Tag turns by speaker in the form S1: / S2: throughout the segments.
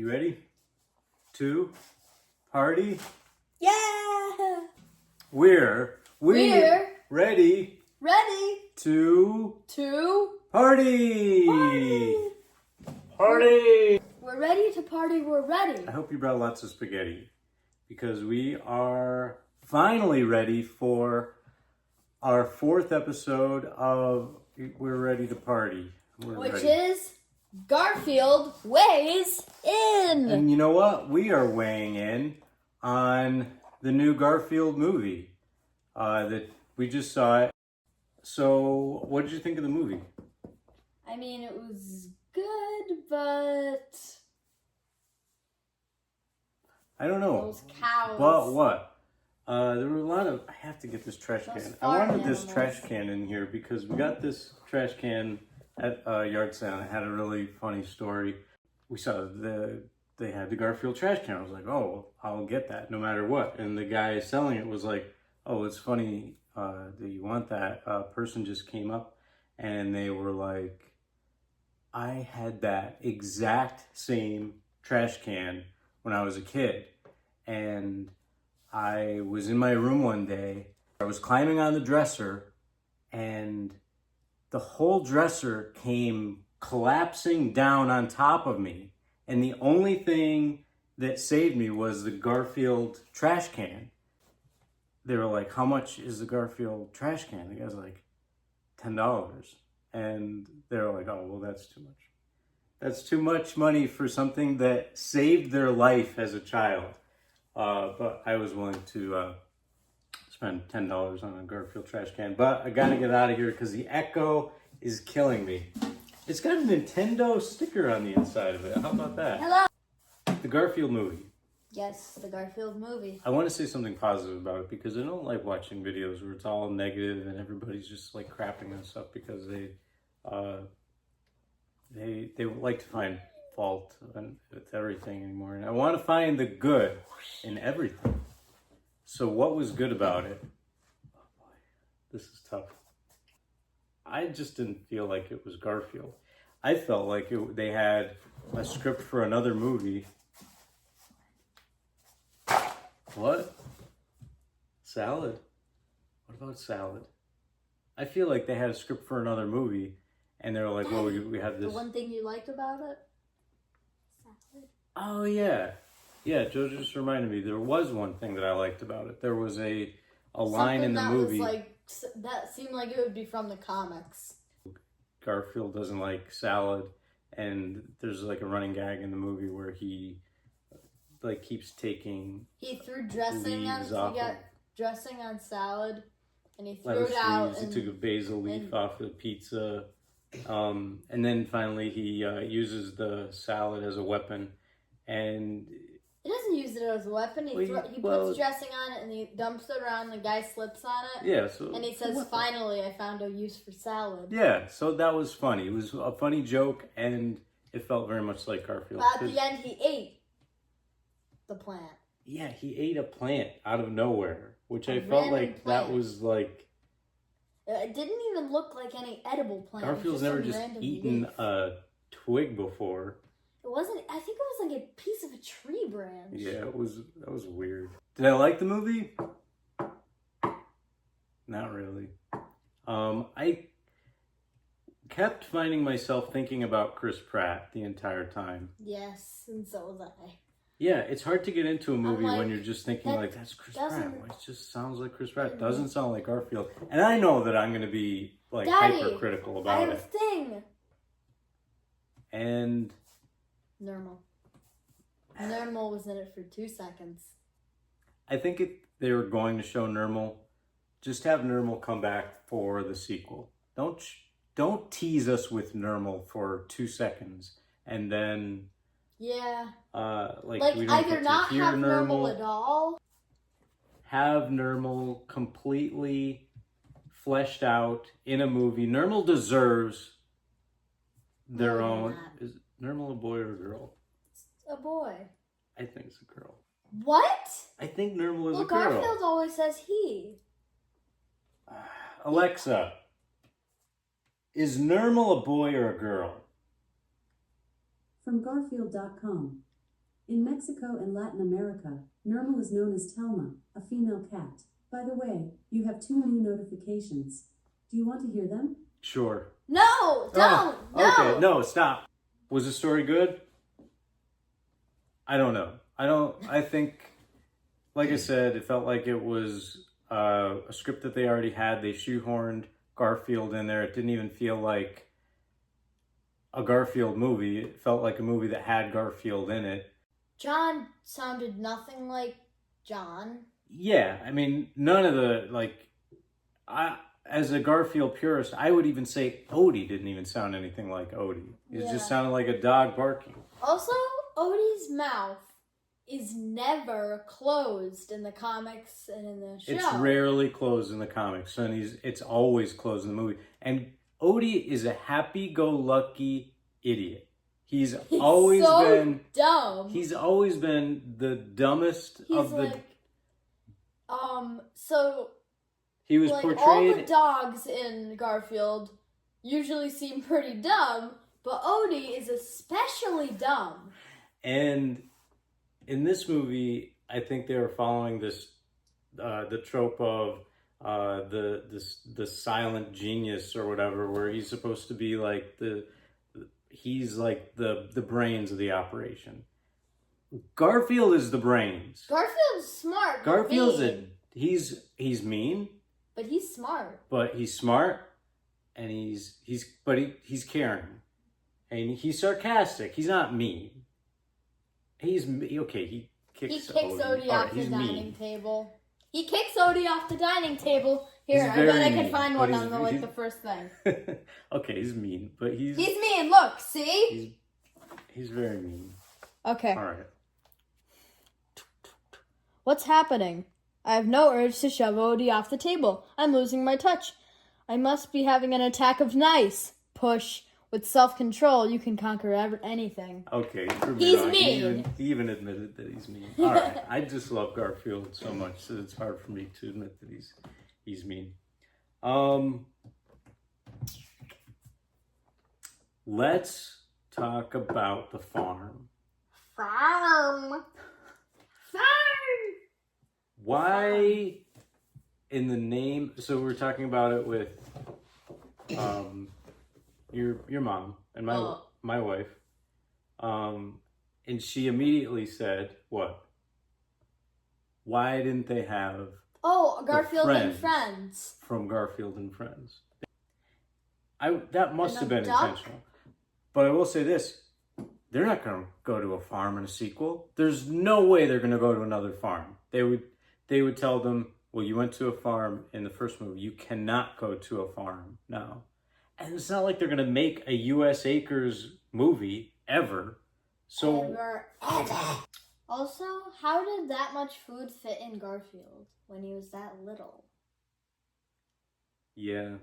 S1: You ready to party?
S2: Yeah!
S1: We're ready to party! Party!
S2: We're ready to party, we're ready.
S1: I hope you brought lots of spaghetti because we are finally ready for our 4th episode of We're Ready to Party.
S2: Which is Garfield Weighs In.
S1: And you know what? We are weighing in on the new Garfield movie that we just saw it. So, what did you think of the movie?
S2: I mean, it was good, but
S1: I don't know.
S2: those cows.
S1: But what? There were a lot of... I have to get this trash
S2: Those
S1: can. I
S2: farm
S1: wanted this
S2: animals.
S1: trash can in here because we got this trash can at a yard sale. It had a really funny story. We saw they had the Garfield trash can. I was like, oh, I'll get that no matter what. And the guy selling it was like, oh, it's funny that you want that. A person just came up and they were like, I had that exact same trash can when I was a kid. And I was in my room one day. I was climbing on the dresser and the whole dresser came collapsing down on top of me. And the only thing that saved me was the Garfield trash can. They were like, how much is the Garfield trash can? The guy's like, $10. And they were like, oh, well, that's too much. That's too much money for something that saved their life as a child. But I was willing to spend $10 on a Garfield trash can. But I gotta get out of here because the echo is killing me. It's got a Nintendo sticker on the inside of it. How about that?
S2: Hello.
S1: The Garfield movie.
S2: Yes, the Garfield movie.
S1: I want to say something positive about it because I don't like watching videos where it's all negative and everybody's just like crapping us up because they like to find fault with everything anymore. And I want to find the good in everything. So what was good about it? Oh boy, this is tough. I just didn't feel like it was Garfield. I felt like they had a script for another movie. What? Salad? What about salad? I feel like they had a script for another movie and they were like, well, we have this.
S2: The one thing you liked about it? Salad.
S1: Oh, yeah. Yeah, JoJo just reminded me. There was one thing that I liked about it. There was a line in the movie.
S2: That seemed like it would be from the comics.
S1: Garfield doesn't like salad, and there's like a running gag in the movie where he like keeps taking.
S2: He threw dressing on. He got dressing on salad, and he threw
S1: lettuce
S2: it out.
S1: Leaves. He took a basil leaf off the pizza, and then finally he uses the salad as a weapon, and.
S2: He doesn't use it as a weapon. He puts dressing on it and he dumps it around. The guy slips on it.
S1: Yeah. So
S2: and he says, "Finally, I found a use for salad."
S1: Yeah. So that was funny. It was a funny joke, and it felt very much like Garfield.
S2: But at the end, he ate the plant.
S1: Yeah, he ate a plant out of nowhere, which I felt like that was like.
S2: It didn't even look like any edible plant.
S1: Garfield's never just eaten a twig before.
S2: It wasn't. I think it was like a piece of a tree branch.
S1: Yeah, that was weird. Did I like the movie? Not really. I kept finding myself thinking about Chris Pratt the entire time.
S2: Yes, and so was I.
S1: Yeah, it's hard to get into a movie
S2: like,
S1: when you're just thinking like, that's Chris Pratt. Well, it just sounds like Chris Pratt. It
S2: Mm-hmm.
S1: doesn't sound like Garfield. And I know that I'm going to be like hypercritical about
S2: I have
S1: it.
S2: a thing.
S1: And...
S2: Normal. Normal was in it for 2 seconds.
S1: I think they were going to show Nermal. Just have Nermal come back for the sequel. Don't tease us with Nermal for 2 seconds and then
S2: yeah,
S1: like
S2: like
S1: we don't
S2: either
S1: get
S2: not
S1: to hear
S2: have
S1: Nermal
S2: Nermal at all.
S1: Have Nermal completely fleshed out in a movie. Nermal deserves their own. Is Nermal a boy or a girl?
S2: It's a boy.
S1: I think it's a girl.
S2: What?
S1: I think Nermal is
S2: well,
S1: a girl.
S2: Garfield always says he.
S1: Alexa, is Nermal a boy or a girl?
S3: From Garfield.com. In Mexico and Latin America, Normal is known as Telma, a female cat. By the way, you have 2 new notifications. Do you want to hear them?
S1: Sure.
S2: No, don't. No.
S1: Okay, no, stop. Was the story good? I don't know. I think, like I said, it felt like it was a script that they already had. They shoehorned Garfield in there. It didn't even feel like a Garfield movie. It felt like a movie that had Garfield in it.
S2: John sounded nothing like John.
S1: Yeah, I mean, none of the, as a Garfield purist, I would even say Odie didn't even sound anything like Odie. It just sounded like a dog barking.
S2: Also, Odie's mouth is never closed in the comics and in the show.
S1: It's rarely closed in the comics, and it's always closed in the movie. And Odie is a happy-go-lucky idiot. He's always
S2: so
S1: been
S2: dumb.
S1: He's always been the dumbest of the.
S2: So
S1: he was
S2: like,
S1: portrayed.
S2: All the dogs in Garfield usually seem pretty dumb, but Odie is especially dumb.
S1: And in this movie, I think they were following this, the trope of the silent genius or whatever, where he's supposed to be like he's like the brains of the operation. Garfield is the brains.
S2: Garfield's smart.
S1: Garfield's he's mean,
S2: but he's smart.
S1: But he's smart, and he's caring, and he's sarcastic. He's not mean. He's okay. He kicks Odie
S2: off the dining table. He kicks Odie off the dining table. Here, I bet I can find one on the first thing.
S1: Okay, he's mean, but he's
S2: mean. Look, see?
S1: He's very mean.
S2: Okay.
S1: All right.
S2: What's happening? I have no urge to shove Odie off the table. I'm losing my touch. I must be having an attack of nice. Push. With self-control, you can conquer anything.
S1: Okay,
S2: he's mean.
S1: He even admitted that he's mean. All right, I just love Garfield so much that it's hard for me to admit that he's mean. Let's talk about the farm.
S2: Farm.
S1: Why, in the name? So we're talking about it with your mom and my wife, and she immediately said, "What? Why didn't they have
S2: Garfield and Friends
S1: from Garfield and Friends?" That must have been intentional. But I will say this: they're not going to go to a farm in a sequel. There's no way they're going to go to another farm. They would tell them, "Well, you went to a farm in the first movie. You cannot go to a farm now." And it's not like they're going to make a U.S. Acres movie ever. So
S2: ever. Also, how did that much food fit in Garfield when he was that little?
S1: Yeah.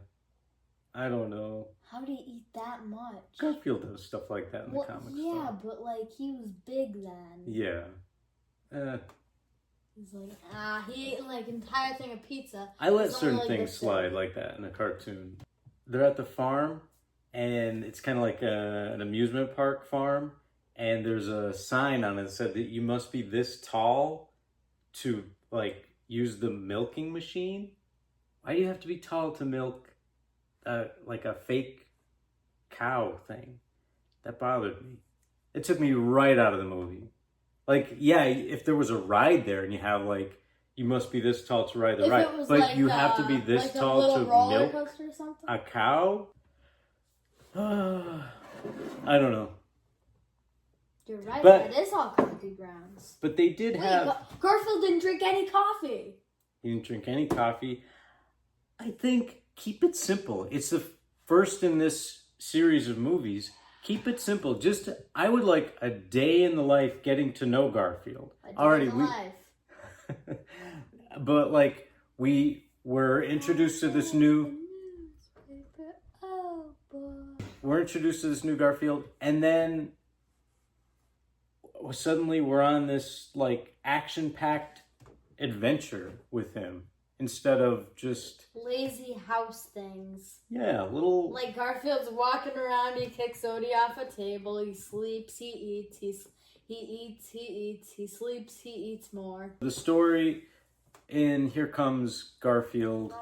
S1: I don't know.
S2: How did he eat that much?
S1: Garfield does stuff like that in the comics.
S2: Yeah, but like he was big then.
S1: Yeah.
S2: He's like, he ate like entire thing of pizza.
S1: I let certain things slide like that in a cartoon. They're at the farm, and it's kind of like an amusement park farm, and there's a sign on it that said that you must be this tall to like use the milking machine. Why do you have to be tall to milk like a fake cow thing? That bothered me. It took me right out of the movie. Like, yeah, if there was a ride there and you have like, you must be this tall to ride the ride, but like you have to be this tall to milk a cow? I don't know.
S2: You're right, but it is all coffee grounds.
S1: But they did have...
S2: Garfield didn't drink any coffee.
S1: He didn't drink any coffee. I think, keep it simple. It's the first in this series of movies. Keep it simple. I would like a day in the life getting to know Garfield.
S2: Life.
S1: But like we were introduced to this new. We're introduced to this new Garfield, and then suddenly we're on this like action-packed adventure with him instead of just
S2: lazy house things.
S1: Yeah, little like
S2: Garfield's walking around. He kicks Odie off a table. He sleeps. He eats. He eats, he sleeps, he eats more.
S1: The story in Here Comes Garfield,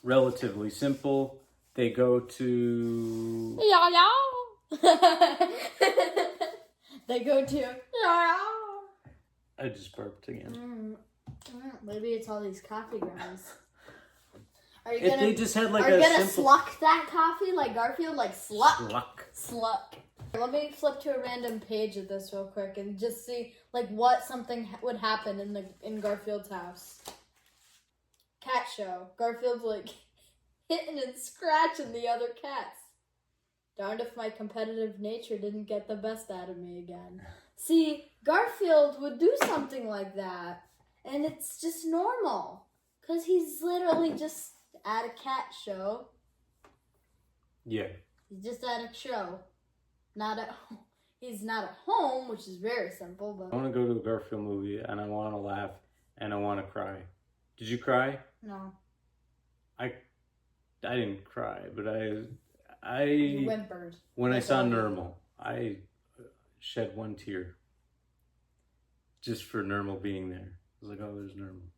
S1: relatively simple. They go to...
S2: They go to...
S1: I just burped again.
S2: Maybe it's all these coffee grounds. Are you
S1: If
S2: gonna,
S1: they just had like
S2: are you
S1: a
S2: gonna
S1: simple...
S2: sluck that coffee like Garfield? Like sluck?
S1: Sluck.
S2: Sluck. Let me flip to a random page of this real quick and just see like what something would happen in Garfield's house. Cat show. Garfield's like hitting and scratching the other cats. Darned if my competitive nature didn't get the best out of me again. See, Garfield would do something like that, and it's just normal. Because he's literally just at a cat show.
S1: Yeah.
S2: He's just at a show. Not at home. He's not at home, which is very simple,
S1: I
S2: but...
S1: want to go to a Garfield movie, and I want to laugh, and I want to cry. Did you cry?
S2: No.
S1: I didn't cry, but
S2: You whimpered.
S1: when I
S2: That's
S1: saw
S2: all you-
S1: Nermal, I shed one tear. Just for Nermal being there. I was like, oh, there's Nermal.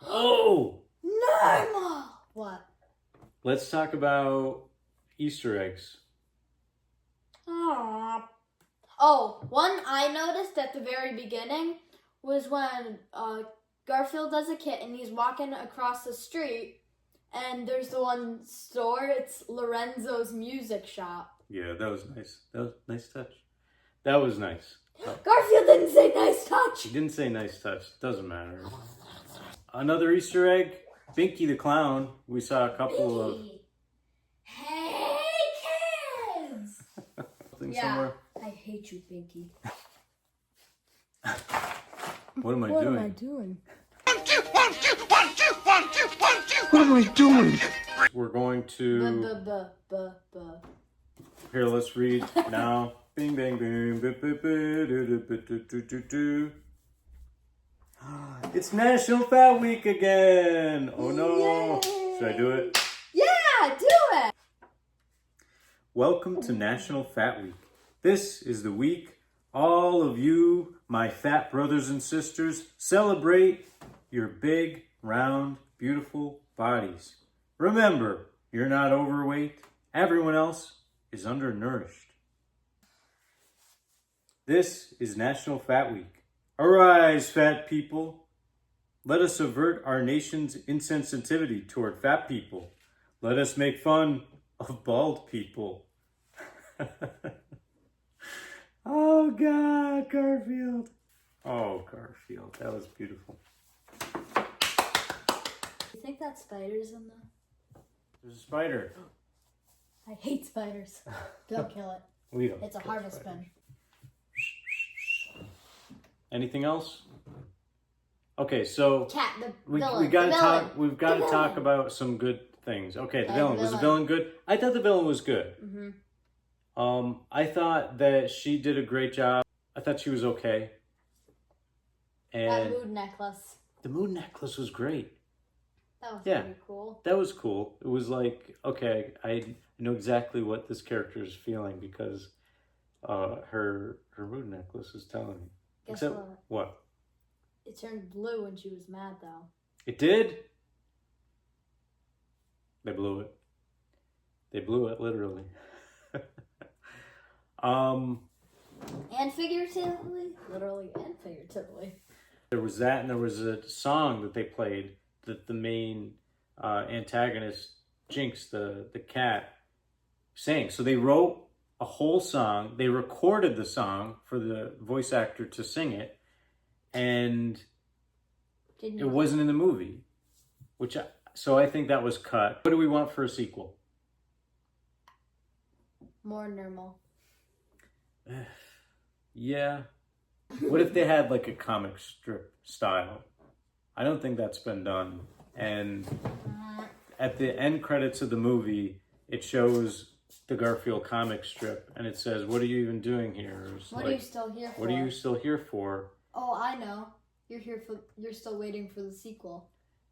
S1: Oh!
S2: Normal! What?
S1: Let's talk about Easter eggs.
S2: Aww. Oh, one I noticed at the very beginning was when Garfield does a kit and he's walking across the street and there's the one store, it's Lorenzo's music shop.
S1: Yeah, that was nice. That was a nice touch. That was nice.
S2: Garfield didn't say nice touch!
S1: He didn't say nice touch. Doesn't matter. Another Easter egg, Binky the Clown. We saw a couple of...
S2: Hey, kids!
S1: things
S2: Yeah.
S1: somewhere.
S2: I hate you, Binky.
S1: What am I
S2: What
S1: doing?
S2: am I doing?
S4: What am I doing?
S1: We're going to... Here, let's read now. Bing, bang, boom. It's National Fat Week again. Oh no.
S2: Yay.
S1: Should I do it?
S2: Yeah, do it!
S1: Welcome to National Fat Week. This is the week all of you, my fat brothers and sisters, celebrate your big, round, beautiful bodies. Remember, you're not overweight. Everyone else is undernourished. This is National Fat Week. Arise, fat people. Let us avert our nation's insensitivity toward fat people. Let us make fun of bald people. Oh, God, Garfield. Oh, Garfield. That was beautiful.
S2: You think that spider's in there?
S1: There's a spider.
S2: I hate spiders. Don't kill it.
S1: We don't.
S2: It's a
S1: kill
S2: harvest
S1: spiders.
S2: bin.
S1: Anything else? Okay, so
S2: Cat, the
S1: we
S2: villain.
S1: gotta
S2: the
S1: talk.
S2: villain.
S1: We've got to
S2: The
S1: talk
S2: villain.
S1: about some good things. Okay, the
S2: The
S1: villain. Was the
S2: villain.
S1: villain good? I thought the villain was good.
S2: Mm-hmm.
S1: I thought that she did a great job. I thought she was okay.
S2: That
S1: And
S2: mood necklace.
S1: the moon necklace was great.
S2: That was
S1: Yeah.
S2: pretty cool.
S1: That was cool. It was like, okay, I know exactly what this character is feeling because her moon necklace is telling me.
S2: Guess
S1: Except
S2: what?
S1: what?
S2: It turned blue when she was mad, though.
S1: It did? They blew it. They blew it, literally.
S2: And figuratively. Literally and figuratively.
S1: There was that, and there was a song that they played that the main antagonist, Jinx, the cat, sang. So they wrote a whole song. They recorded the song for the voice actor to sing it, and
S2: Didn't
S1: it
S2: you?
S1: wasn't in the movie. So I think that was cut. What do we want for a sequel?
S2: More normal.
S1: Yeah. What if they had like a comic strip style? I don't think that's been done. And at the end credits of the movie, it shows the Garfield comic strip, and it says, "What are you even doing here?" It's
S2: What are you still here for?
S1: What are you still here for?
S2: Oh, I know. You're still waiting for the sequel.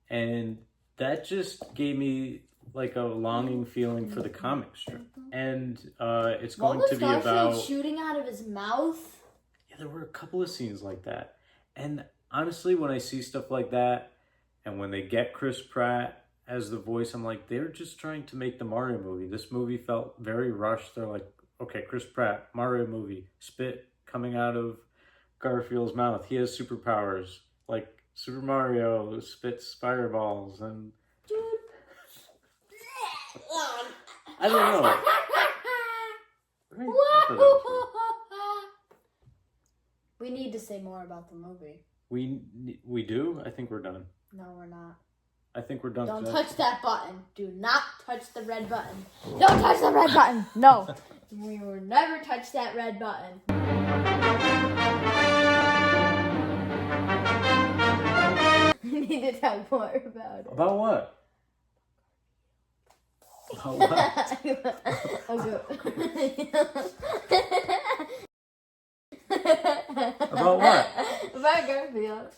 S1: And that just gave me like a longing feeling for the comic strip. And it's
S2: What
S1: going
S2: was
S1: to be
S2: Garfield
S1: about...
S2: shooting out of his mouth?
S1: Yeah, there were a couple of scenes like that. And honestly, when I see stuff like that, and when they get Chris Pratt as the voice, I'm like, they're just trying to make the Mario movie. This movie felt very rushed. They're like, okay, Chris Pratt, Mario movie, spit coming out of Garfield's mouth. He has superpowers. Like Super Mario spits fireballs and...
S2: Dude.
S1: I don't know. Right? I thought that was weird.
S2: We need to say more about the movie.
S1: We do? I think we're done.
S2: No, we're not.
S1: I think we're done.
S2: Don't touch that button. Do not touch the red button. Don't touch the red button. No. We will never touch that red button. We need to talk more about it.
S1: About what? About what?
S2: Okay.
S1: About what?
S2: About Garfield.